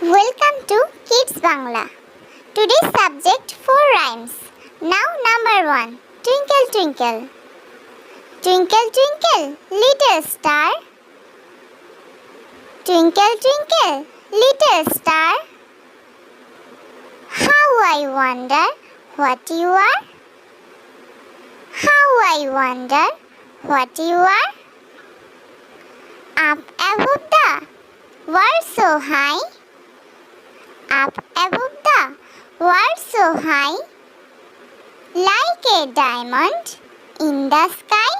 Welcome to Kids Bangla. Today's subject 4 rhymes. Now number 1. Twinkle twinkle. Twinkle twinkle little star. Twinkle twinkle little star. How I wonder what you are. How I wonder what you are. Up above the world so high. Up above the world so high. Like a diamond in the sky.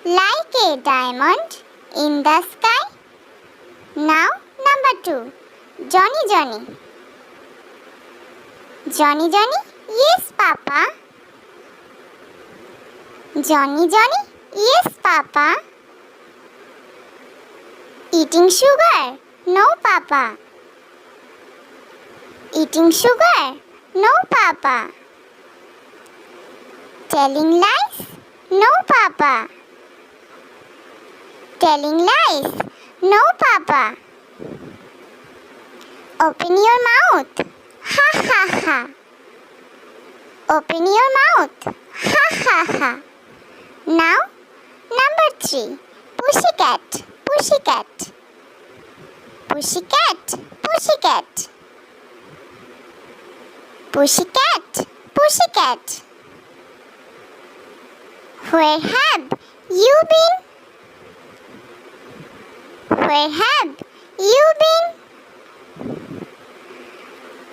Like a diamond in the sky. Now number 2. Johny Johny. Johny Johny Yes Papa. Johny Johny Yes Papa. Eating sugar? No Papa. Eating sugar? No Papa. Telling lies? No Papa. Telling lies? No Papa. Open your mouth. Ha ha ha. Open your mouth. Ha ha ha. Now number 3. Pussycat. Pussycat. Pussycat. Pussycat. Pussycat. Pussycat. Where have you been? Where have you been?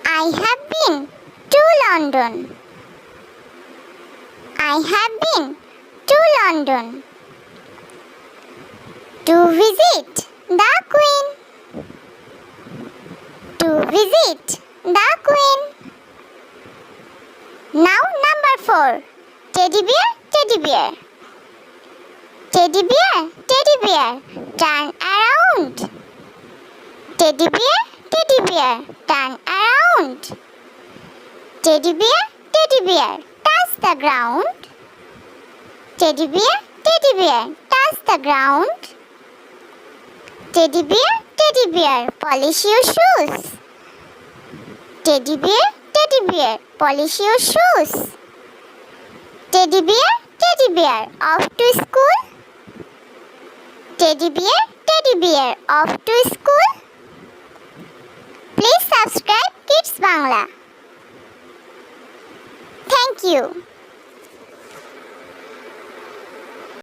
I have been to London. I have been to London to visit the Queen. To visit the Queen. Now number 4. Teddy bear, teddy bear. Teddy bear, teddy bear, turn around. Teddy bear, turn around. Teddy bear, touch the ground. Teddy bear, touch the ground. Teddy bear, polish your shoes. Teddy bear, polish your shoes. Teddy bear, off to school. Teddy bear, off to school. Please subscribe Kids Bangla. Thank you.